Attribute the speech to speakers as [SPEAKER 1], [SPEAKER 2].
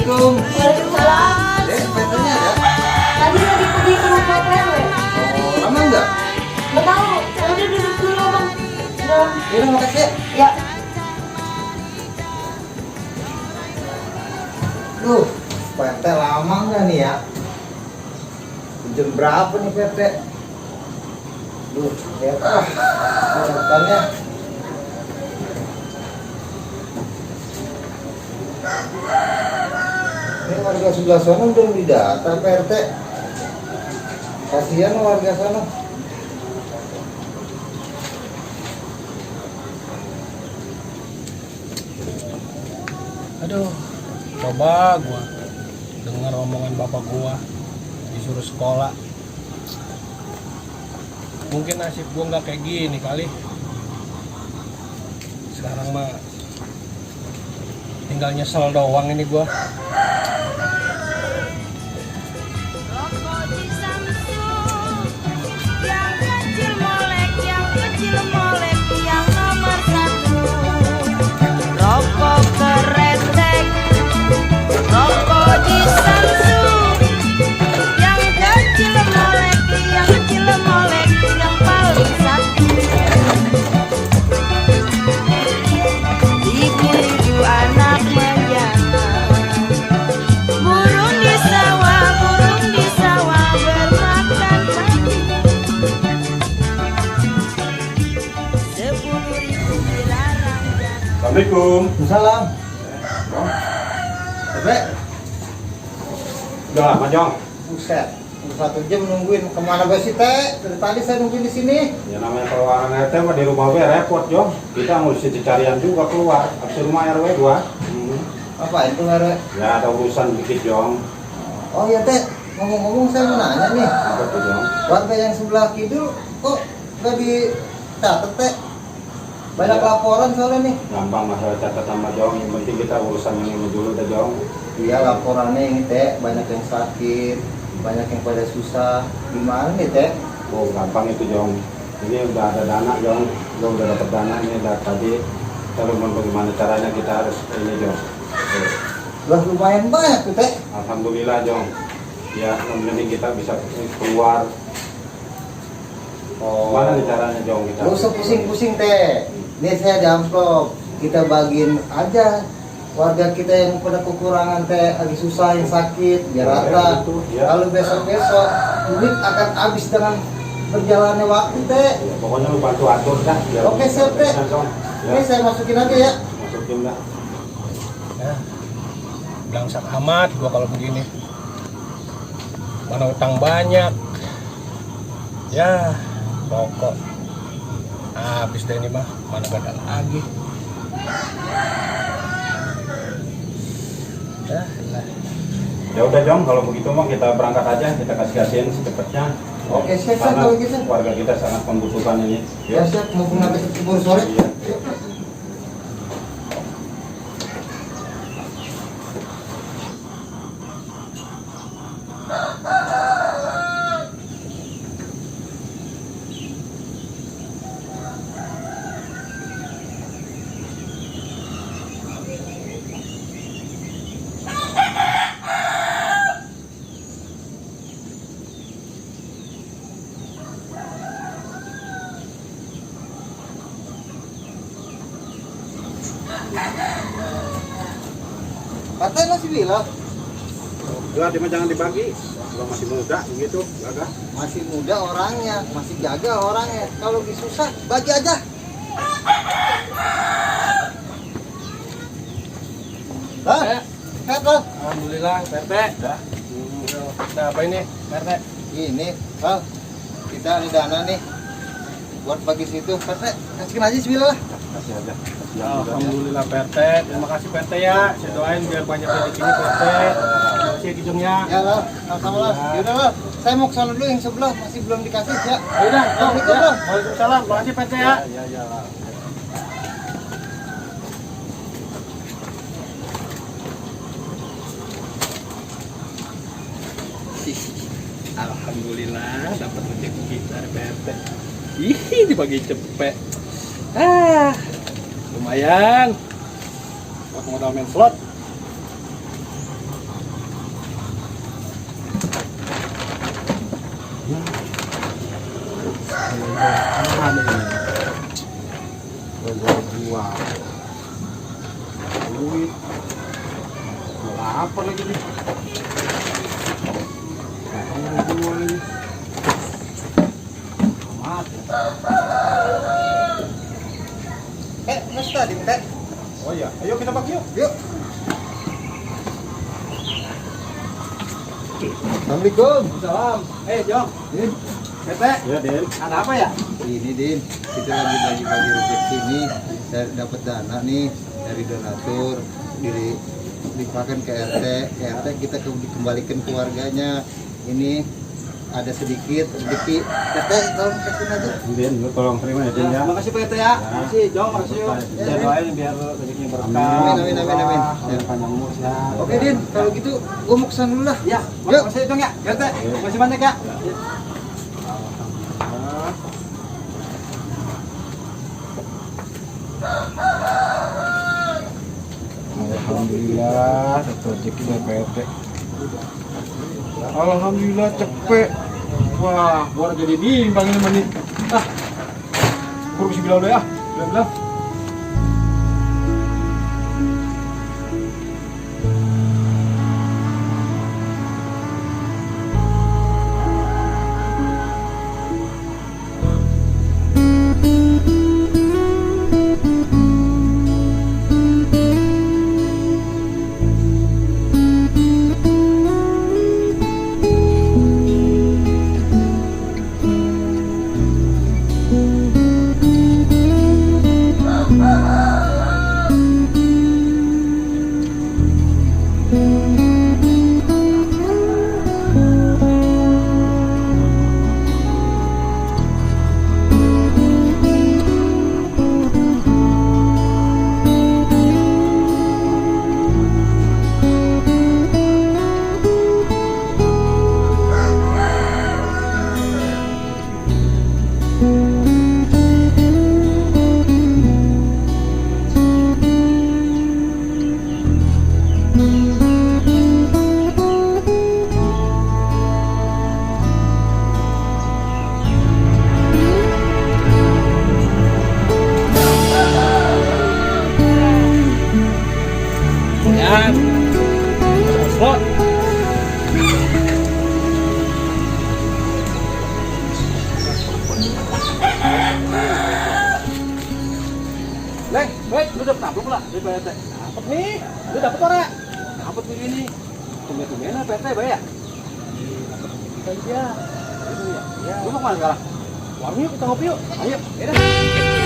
[SPEAKER 1] Assalamualaikum.
[SPEAKER 2] Waalaikumsalam.
[SPEAKER 1] PT-nya ada?
[SPEAKER 2] Tadi lagi pergi ke rumah PW.
[SPEAKER 1] Oh, lama enggak?
[SPEAKER 2] Nggak tahu. Udah duduk dulu bang.
[SPEAKER 1] Yaudah, makasih
[SPEAKER 2] Ya.
[SPEAKER 1] ya. Duh, PT lama enggak nih ya? Jam berapa nih PT? Duh, lihat depannya. Ini warga sebelah sana belum didata PT. Kasihan warga sana.
[SPEAKER 3] Aduh, coba gua dengar omongan bapak gua disuruh sekolah. Mungkin nasib gua nggak kayak gini kali. Sekarang mah tinggal nyesel doang ini gua.
[SPEAKER 4] Assalamualaikum.
[SPEAKER 1] Salam. Bebe,
[SPEAKER 4] Udah lama, Jong.
[SPEAKER 1] buset. Udah 1 jam nungguin. Kemana be sih, Teh? Dari tadi saya nungguin di sini.
[SPEAKER 4] Ya namanya kalau orang RT mah di rumah gue repot, Jong. Kita ngurusin carian juga keluar. Habis rumah RW gua.
[SPEAKER 1] Apa itu, Herwe?
[SPEAKER 4] Ya ada urusan dikit, Jong.
[SPEAKER 1] Oh iya, Teh. Ngomong-ngomong saya mau nanya nih.
[SPEAKER 4] Apa tuh, Jong?
[SPEAKER 1] Warga yang sebelah kidul kok nggak dicatat, Teh? Banyak
[SPEAKER 4] Ya.
[SPEAKER 1] laporan soalnya nih.
[SPEAKER 4] Gampang masalah catat sama Jong. Yang penting kita urusan yang ini dulu dah, Jong.
[SPEAKER 1] Iya, laporannya ini, Teh. Banyak yang sakit, banyak yang pada susah. Gimana nih, Teh?
[SPEAKER 4] Oh, gampang itu, Jong. Ini udah ada dana, Jong. Jong udah dapat dana ini dari tadi. Kita mau bagaimana caranya kita harus ini, Jong. Oke.
[SPEAKER 1] Lah lumayan banyak tuh, Teh.
[SPEAKER 4] Alhamdulillah, Jong. Ya, yang penting kita bisa keluar. Mana nih caranya, Jong? Kita
[SPEAKER 1] Gak usah pusing-pusing, Teh. Ini saya ada amplop. Kita bagiin aja warga kita yang pada kekurangan, Teh, lagi susah, yang sakit, biar rata.
[SPEAKER 4] Gitu, ya.
[SPEAKER 1] Kalau besok-besok duit akan habis dengan berjalannya waktu, Teh.
[SPEAKER 4] Ya, pokoknya lu bantu atur dah. biar
[SPEAKER 1] Oke, siap, Teh.
[SPEAKER 4] bisa, Jong. Ya,
[SPEAKER 1] Ini saya masukin aja ya.
[SPEAKER 4] masukin dah.
[SPEAKER 3] Ya, belangsak amat gua kalau begini. Mana utang banyak. Ya, rokok. Habis deh ini mah, mana gak ada lagi. Ya, lah.
[SPEAKER 4] Ya udah, Jong, kalau begitu mah kita berangkat aja, kita kasih-kasihin secepatnya.
[SPEAKER 1] Oke, siap,
[SPEAKER 4] Karena
[SPEAKER 1] kalau gitu.
[SPEAKER 4] warga kita sangat membutuhkan ini.
[SPEAKER 1] Ya, siap. Mumpung nanti keburu sore.
[SPEAKER 4] Iya.
[SPEAKER 1] Katanya masih bilang.
[SPEAKER 4] Enggak, dia mah jangan dibagi. Kalau masih muda gitu, enggak.
[SPEAKER 1] Masih muda orangnya, masih jaga orangnya. Kalau lagi susah, bagi aja. Hah? Sehat loh.
[SPEAKER 3] Alhamdulillah, PRT. Nah, apa ini, PRT?
[SPEAKER 1] Ini, Al, kita ada dana nih buat bagi situ. PT, kasihin aja bismillah.
[SPEAKER 4] Kasih aja. Kasihan juga, ya.
[SPEAKER 3] Alhamdulillah, PRT. Terima kasih, PRT ya. Saya doain biar banyak rezekinya, PRT. Terima kasih ya, Kijung ya.
[SPEAKER 1] Ya lah, sama-sama lah. Yaudah lah, saya mau ke sana dulu yang sebelah masih belum dikasih ya.
[SPEAKER 3] Yaudah,
[SPEAKER 1] Assalamualaikum,
[SPEAKER 3] ya.
[SPEAKER 1] Bro.
[SPEAKER 3] Waalaikumsalam. Terima kasih, PRT ya.
[SPEAKER 4] Ya lah.
[SPEAKER 3] Alhamdulillah dapat rezeki kita PRT. Ih, dibagi cepet. Ah, lumayan. Buat modal main slot. Ada ini. Gua duit. Lapar lagi nih. Gua lagi. Mati.
[SPEAKER 1] Mas tadi, Teh.
[SPEAKER 3] Oh iya, ayo kita pakai yuk.
[SPEAKER 1] Yuk. Assalamualaikum.
[SPEAKER 3] Salam. Jong.
[SPEAKER 1] Din.
[SPEAKER 3] Tete,
[SPEAKER 4] Ya, Den.
[SPEAKER 3] ada apa ya?
[SPEAKER 1] Ini Din, kita lagi bagi-bagi rezeki nih. Saya dapat dana nih dari donatur, dilimpahkan ke RT. Ke RT kita dikembalikan keluarganya. Ini ada sedikit rezeki. Tete, tolong kasih aja.
[SPEAKER 4] Den, lu tolong terima ya, Den ya.
[SPEAKER 3] Makasih Pak Tete ya. Makasih, Jong, makasih yuk.
[SPEAKER 1] Ya,
[SPEAKER 3] Doain biar rezekinya berkah.
[SPEAKER 1] Amin, amin, amin.
[SPEAKER 3] Ya, panjang umur sehat.
[SPEAKER 1] Oke Din, kalau gitu gua mau kesana dulu lah.
[SPEAKER 3] Ya,
[SPEAKER 1] Yuk.
[SPEAKER 3] makasih Jong ya. Tete, makasih banyak ya. Alhamdulillah, dapat rezeki dari PT. Alhamdulillah cepet. Wah, gua jadi bimbang ini menit. Gua bisa bilang deh ya. Bilang. Leng, lu udah tablok lah dari PT. Dapet nih, lu dapet orang. Dapet begini. Tumben-tumbenan PT bayar. Kita aja. Ya. Lu mau kemana sekarang? Warung yuk, kita ngopi yuk. Ayo, ya dah.